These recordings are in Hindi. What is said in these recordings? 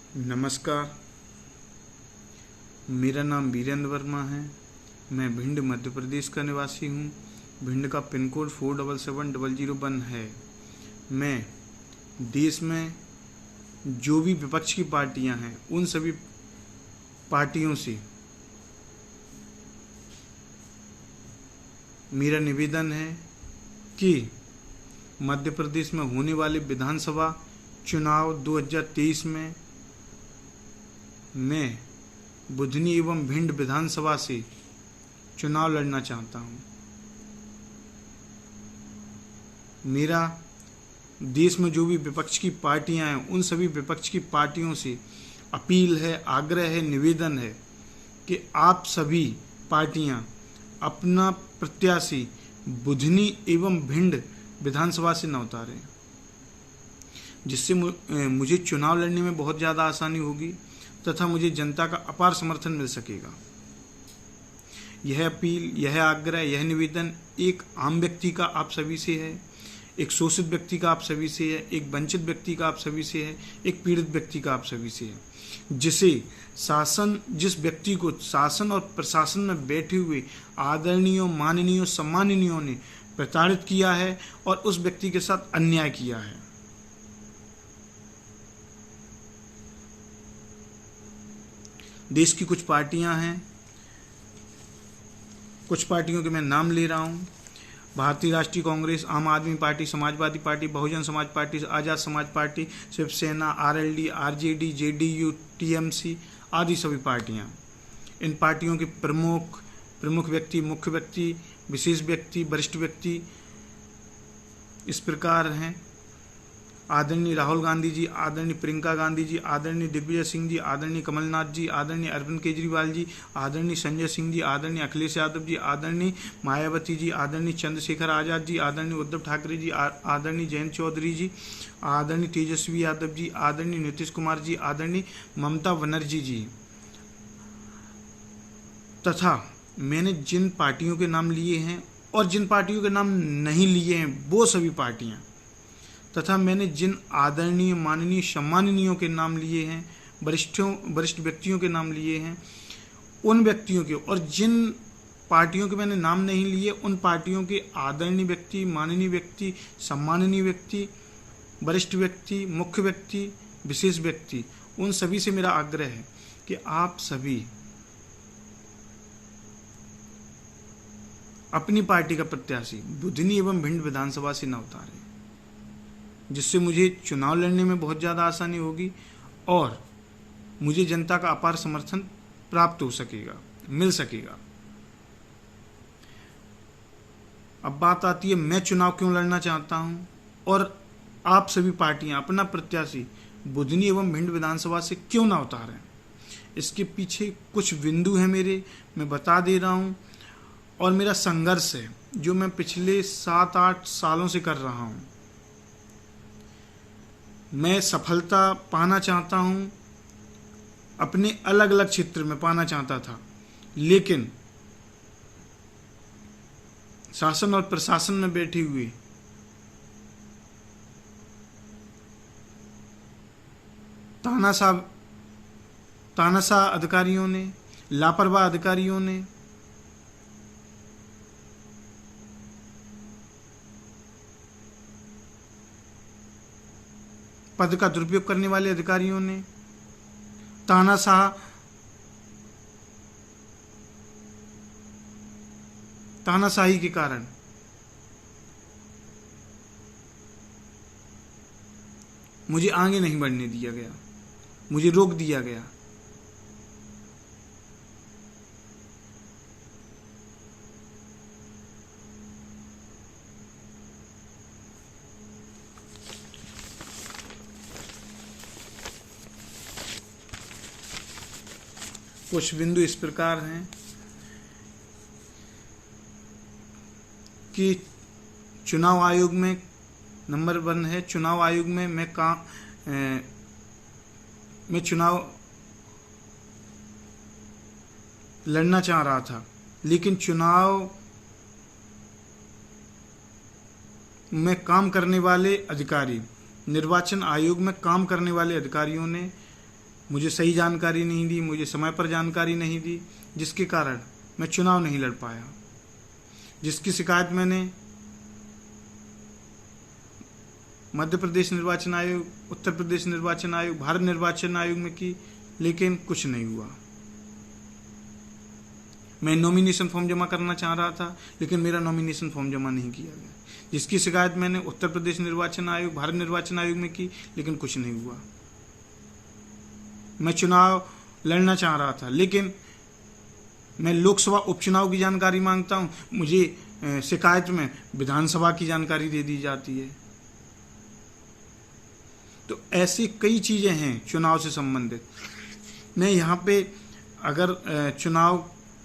नमस्कार, मेरा नाम वीरेंद्र वर्मा है। मैं भिंड मध्य प्रदेश का निवासी हूँ। भिंड का पिन कोड 477001 है। मैं देश में जो भी विपक्ष की पार्टियां हैं उन सभी पार्टियों से मेरा निवेदन है कि मध्य प्रदेश में होने वाले विधानसभा चुनाव 2023 में मैं बुधनी एवं भिंड विधानसभा से चुनाव लड़ना चाहता हूं। मेरा देश में जो भी विपक्ष की पार्टियां हैं उन सभी विपक्ष की पार्टियों से अपील है, आग्रह है, निवेदन है कि आप सभी पार्टियां अपना प्रत्याशी बुधनी एवं भिंड विधानसभा से न उतारें, जिससे मुझे चुनाव लड़ने में बहुत ज़्यादा आसानी होगी तथा मुझे जनता का अपार समर्थन मिल सकेगा। यह अपील, यह आग्रह, यह निवेदन एक आम व्यक्ति का आप सभी से है, एक शोषित व्यक्ति का आप सभी से है, एक वंचित व्यक्ति का आप सभी से है, एक पीड़ित व्यक्ति का आप सभी से है, जिस व्यक्ति को शासन और प्रशासन में बैठे हुए आदरणीयों, माननीयों, सम्माननीयों ने प्रताड़ित किया है और उस व्यक्ति के साथ अन्याय किया है। देश की कुछ पार्टियां हैं, कुछ पार्टियों के मैं नाम ले रहा हूं। भारतीय राष्ट्रीय कांग्रेस, आम आदमी party, Samajwadi party, Bahujan Samaj party, Azad Samaj party, Shiv Sena, RLD, RJD, JDU, TMC आदि सभी पार्टियां। इन पार्टियों के प्रमुख व्यक्ति, मुख्य व्यक्ति, विशेष व्यक्ति, वरिष्ठ व्यक्ति इस प्रकार हैं: आदरणीय राहुल गांधी जी, आदरणीय प्रियंका गांधी जी, आदरणीय दिग्विजय सिंह जी, आदरणीय कमलनाथ जी, आदरणीय अरविंद केजरीवाल जी, आदरणीय संजय सिंह जी, आदरणीय अखिलेश यादव जी, आदरणीय मायावती जी, आदरणीय चंद्रशेखर आजाद जी, आदरणीय उद्धव ठाकरे जी, आदरणीय जयंत चौधरी जी, आदरणीय तेजस्वी यादव जी, आदरणीय नीतीश कुमार जी, आदरणीय ममता बनर्जी जी, तथा मैंने जिन पार्टियों के नाम लिए हैं और जिन पार्टियों के नाम नहीं लिए हैं वो सभी पार्टियां, तथा मैंने जिन आदरणीय, माननीय, सम्माननीयों के नाम लिए हैं, वरिष्ठ व्यक्तियों के नाम लिए हैं, उन व्यक्तियों के, और जिन पार्टियों के मैंने नाम नहीं लिए उन पार्टियों के आदरणीय व्यक्ति, माननीय व्यक्ति, सम्माननीय व्यक्ति, वरिष्ठ व्यक्ति, मुख्य व्यक्ति, विशेष व्यक्ति, उन सभी से मेरा आग्रह है कि आप सभी अपनी पार्टी का प्रत्याशी बुधनी एवं भिंड विधानसभा से न उतारें, जिससे मुझे चुनाव लड़ने में बहुत ज़्यादा आसानी होगी और मुझे जनता का अपार समर्थन प्राप्त हो सकेगा, मिल सकेगा। अब बात आती है मैं चुनाव क्यों लड़ना चाहता हूं और आप सभी पार्टियां अपना प्रत्याशी बुधनी एवं भिंड विधानसभा से क्यों ना उतारें। इसके पीछे कुछ बिंदु हैं मेरे, मैं बता दे रहा हूं, और मेरा संघर्ष है जो मैं पिछले 7-8 सालों से कर रहा हूं। मैं सफलता पाना चाहता हूं, अपने अलग अलग क्षेत्र में पाना चाहता था, लेकिन शासन और प्रशासन में बैठे हुए तानाशाह अधिकारियों ने, लापरवाह अधिकारियों ने पद का दुरुपयोग करने वाले अधिकारियों ने, तानाशाही के कारण मुझे आगे नहीं बढ़ने दिया गया, मुझे रोक दिया गया। कुछ बिंदु इस प्रकार हैं कि चुनाव आयोग में नंबर 1 है, चुनाव आयोग में मैं चुनाव लड़ना चाह रहा था, लेकिन चुनाव में काम करने वाले अधिकारी, निर्वाचन आयोग में काम करने वाले अधिकारियों ने मुझे सही जानकारी नहीं दी, मुझे समय पर जानकारी नहीं दी, जिसके कारण मैं चुनाव नहीं लड़ पाया, जिसकी शिकायत मैंने मध्य प्रदेश निर्वाचन आयोग, उत्तर प्रदेश निर्वाचन आयोग, भारत निर्वाचन आयोग में की, लेकिन कुछ नहीं हुआ। मैं नॉमिनेशन फॉर्म जमा करना चाह रहा था, लेकिन मेरा नॉमिनेशन फॉर्म जमा नहीं किया गया, जिसकी शिकायत मैंने उत्तर प्रदेश निर्वाचन आयोग, भारत निर्वाचन आयोग में की, लेकिन कुछ नहीं हुआ। मैं चुनाव लड़ना चाह रहा था, लेकिन मैं लोकसभा उपचुनाव की जानकारी मांगता हूं, मुझे शिकायत में विधानसभा की जानकारी दे दी जाती है। तो ऐसी कई चीजें हैं चुनाव से संबंधित। मैं यहाँ पे अगर चुनाव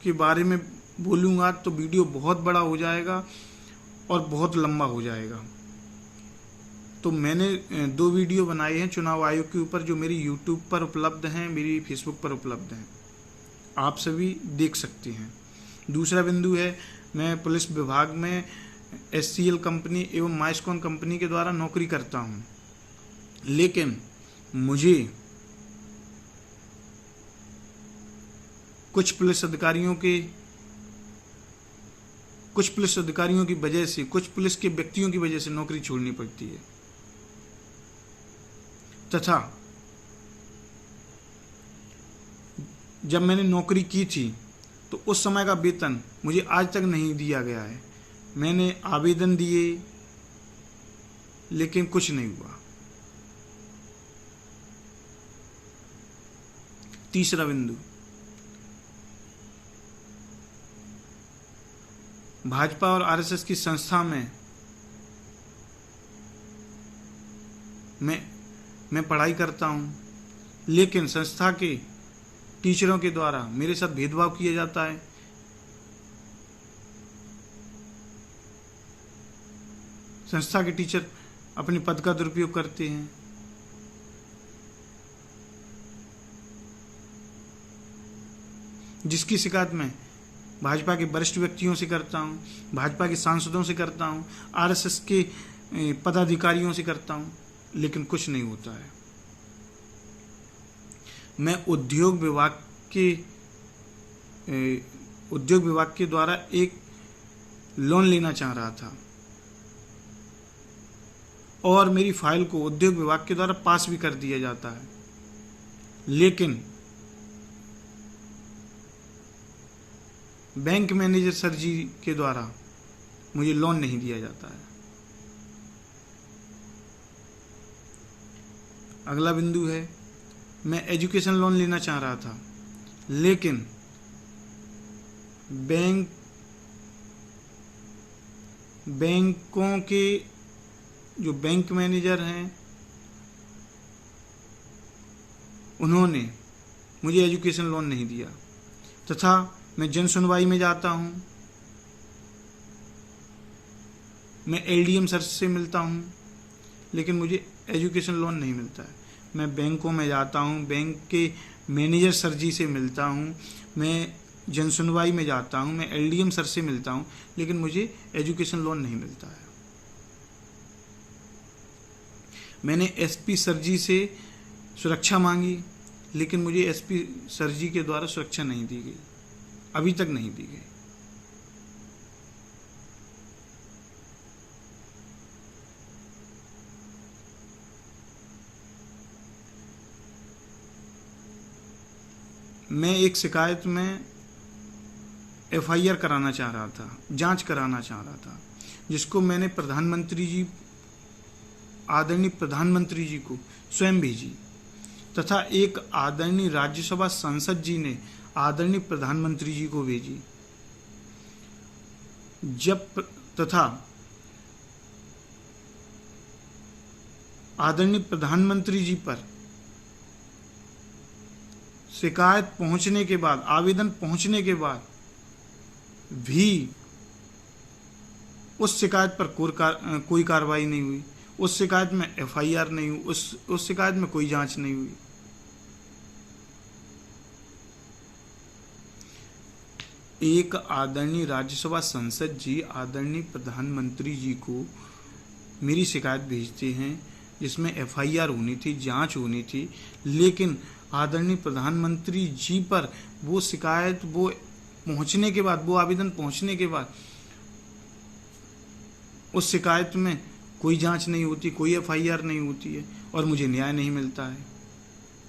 के बारे में बोलूँगा तो वीडियो बहुत बड़ा हो जाएगा और बहुत लंबा हो जाएगा। तो मैंने 2 वीडियो बनाए हैं चुनाव आयोग के ऊपर, जो मेरी यूट्यूब पर उपलब्ध हैं, मेरी फेसबुक पर उपलब्ध हैं, आप सभी देख सकते हैं। दूसरा बिंदु है, मैं पुलिस विभाग में SCL कंपनी एवं माइस्कॉन कंपनी के द्वारा नौकरी करता हूं, लेकिन मुझे कुछ पुलिस अधिकारियों की वजह से, कुछ पुलिस के व्यक्तियों की वजह से नौकरी छोड़नी पड़ती है, तथा जब मैंने नौकरी की थी तो उस समय का वेतन मुझे आज तक नहीं दिया गया है। मैंने आवेदन दिए, लेकिन कुछ नहीं हुआ। तीसरा बिंदु, भाजपा और RSS की संस्था में मैं पढ़ाई करता हूं, लेकिन संस्था के टीचरों के द्वारा मेरे साथ भेदभाव किया जाता है। संस्था के टीचर अपने पद का दुरुपयोग करते हैं। जिसकी शिकायत मैं भाजपा के वरिष्ठ व्यक्तियों से करता हूं, भाजपा के सांसदों से करता हूं, RSS के पदाधिकारियों से करता हूं, लेकिन कुछ नहीं होता है। मैं उद्योग विभाग के द्वारा एक लोन लेना चाह रहा था और मेरी फाइल को उद्योग विभाग के द्वारा पास भी कर दिया जाता है, लेकिन बैंक मैनेजर सर जी के द्वारा मुझे लोन नहीं दिया जाता है। अगला बिंदु है, मैं एजुकेशन लोन लेना चाह रहा था, लेकिन बैंकों के जो बैंक मैनेजर हैं, उन्होंने मुझे एजुकेशन लोन नहीं दिया, तथा मैं जन सुनवाई में जाता हूं, मैं LDM सर से मिलता हूं, लेकिन मुझे एजुकेशन लोन नहीं मिलता है। मैं बैंकों में जाता हूं, बैंक के मैनेजर सर जी से मिलता हूं, मैं जन सुनवाई में जाता हूं, मैं LDM सर से मिलता हूं, लेकिन मुझे एजुकेशन लोन नहीं मिलता है। मैंने SP सर जी से सुरक्षा मांगी, लेकिन मुझे SP सर जी के द्वारा सुरक्षा नहीं दी गई, अभी तक नहीं दी गई। मैं एक शिकायत में FIR कराना चाह रहा था, जांच कराना चाह रहा था, जिसको मैंने आदरणीय प्रधानमंत्री जी को स्वयं भेजी, तथा एक आदरणीय राज्यसभा सांसद जी ने आदरणीय प्रधानमंत्री जी को भेजी। तथा आदरणीय प्रधानमंत्री जी पर शिकायत पहुंचने के बाद, आवेदन पहुंचने के बाद भी उस शिकायत पर कोई कार्रवाई नहीं हुई, उस शिकायत में FIR नहीं हुई, उस शिकायत में कोई जांच नहीं हुई। एक आदरणीय राज्यसभा सांसद जी आदरणीय प्रधानमंत्री जी को मेरी शिकायत भेजते हैं, जिसमें FIR होनी थी, जांच होनी थी, लेकिन आदरणीय प्रधानमंत्री जी पर वो शिकायत वो पहुंचने के बाद, वो आवेदन पहुंचने के बाद उस शिकायत में कोई जांच नहीं होती, कोई एफआईआर नहीं होती है और मुझे न्याय नहीं मिलता है।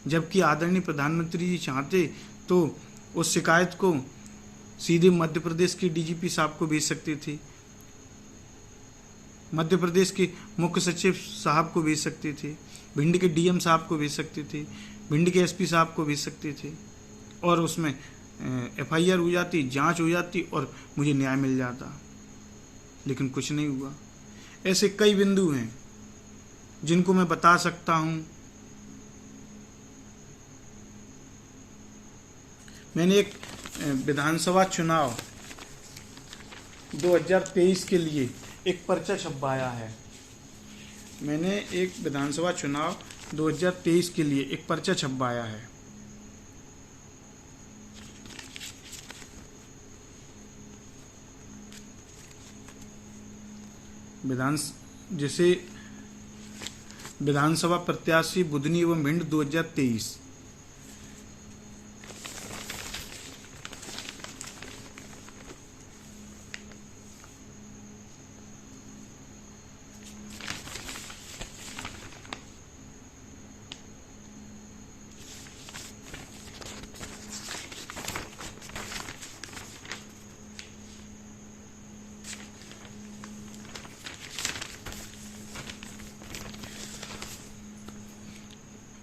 जबकि आदरणीय प्रधानमंत्री जी चाहते तो उस शिकायत को सीधे मध्य प्रदेश के डीजीपी साहब को भेज सकते थे, मध्य प्रदेश के मुख्य सचिव साहब को भेज सकते थे, भिंड के डीएम साहब को भेज सकते थे, भिंड के एसपी साहब को भेज सकते थे और उसमें एफआईआर हो जाती, जांच हो जाती और मुझे न्याय मिल जाता। लेकिन कुछ नहीं हुआ। ऐसे कई बिंदु हैं जिनको मैं बता सकता हूं। मैंने एक विधानसभा चुनाव 2023 के लिए एक पर्चा छपवाया है। मैंने एक विधानसभा चुनाव 2023 के लिए एक पर्चा छपवाया है। जैसे विधानसभा प्रत्याशी बुधनी एवं भिंड 2023।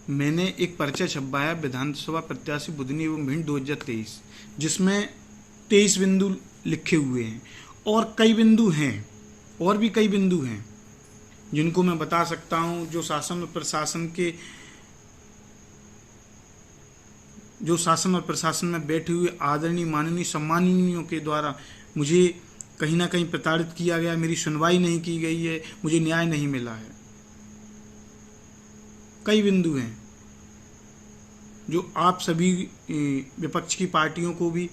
मैंने एक पर्चा छपवाया विधानसभा प्रत्याशी बुधनी एवं भिंड 2023, जिसमें 23 बिंदु लिखे हुए हैं और कई बिंदु हैं, और भी कई बिंदु हैं जिनको मैं बता सकता हूं। जो शासन और प्रशासन में बैठे हुए आदरणीय माननीय सम्माननीयों के द्वारा मुझे कहीं ना कहीं प्रताड़ित किया गया, मेरी सुनवाई नहीं की गई है, मुझे न्याय नहीं मिला है। कई बिंदु हैं जो आप सभी विपक्ष की पार्टियों को भी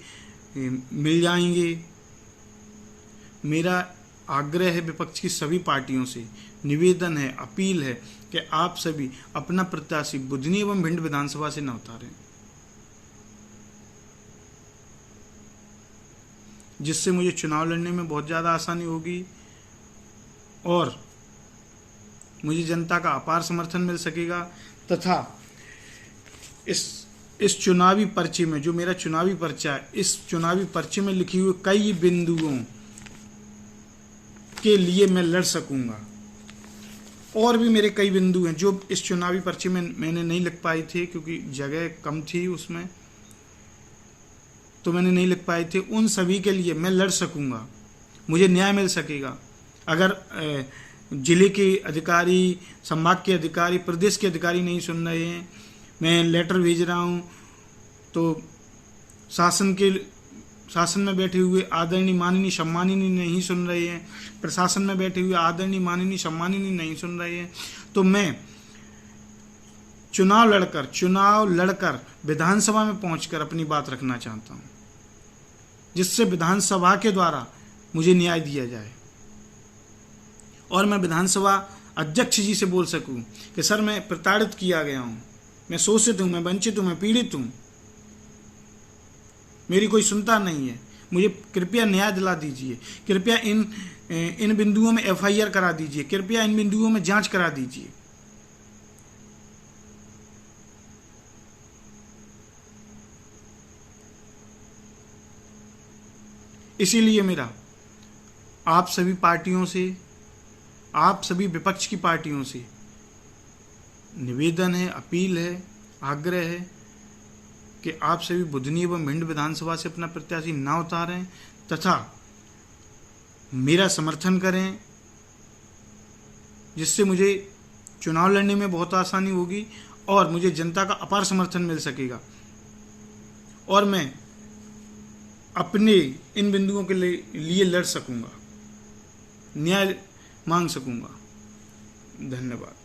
मिल जाएंगे। मेरा आग्रह है विपक्ष की सभी पार्टियों से, निवेदन है, अपील है कि आप सभी अपना प्रत्याशी बुधनी एवं भिंड विधानसभा से न उतारें, जिससे मुझे चुनाव लड़ने में बहुत ज़्यादा आसानी होगी और मुझे जनता का अपार समर्थन मिल सकेगा। तथा इस चुनावी पर्चे में, जो मेरा चुनावी पर्चा है, इस चुनावी पर्चे में लिखी हुई कई बिंदुओं के लिए मैं लड़ सकूंगा। और भी मेरे कई बिंदु हैं जो इस चुनावी पर्चे में मैंने नहीं लिख पाए थे क्योंकि जगह कम थी उसमें, तो मैंने नहीं लिख पाए थे। उन सभी के लिए मैं लड़ सकूंगा, मुझे न्याय मिल सकेगा। अगर जिले के अधिकारी, संभाग के अधिकारी, प्रदेश के अधिकारी नहीं सुन रहे हैं, मैं लेटर भेज रहा हूं, तो शासन में बैठे हुए आदरणीय माननीय सम्माननीय नहीं सुन रहे हैं, प्रशासन में बैठे हुए आदरणीय माननीय सम्माननीय नहीं सुन रहे हैं, तो मैं चुनाव लड़कर विधानसभा में पहुंचकर अपनी बात रखना चाहता हूं, जिससे विधानसभा के द्वारा मुझे न्याय दिया जाए और मैं विधानसभा अध्यक्ष जी से बोल सकूं कि सर, मैं प्रताड़ित किया गया हूं, मैं शोषित हूं, मैं वंचित हूं, मैं पीड़ित हूं, मेरी कोई सुनता नहीं है, मुझे कृपया न्याय दिला दीजिए, कृपया इन बिंदुओं में एफआईआर करा दीजिए, कृपया इन बिंदुओं में जांच करा दीजिए। इसीलिए मेरा आप सभी पार्टियों से, आप सभी विपक्ष की पार्टियों से निवेदन है, अपील है, आग्रह है कि आप सभी बुधनी एवं भिंड विधानसभा से अपना प्रत्याशी ना उतारें तथा मेरा समर्थन करें, जिससे मुझे चुनाव लड़ने में बहुत आसानी होगी और मुझे जनता का अपार समर्थन मिल सकेगा और मैं अपने इन बिंदुओं के लिए लड़ सकूंगा, न्याय मांग सकूंगा। धन्यवाद।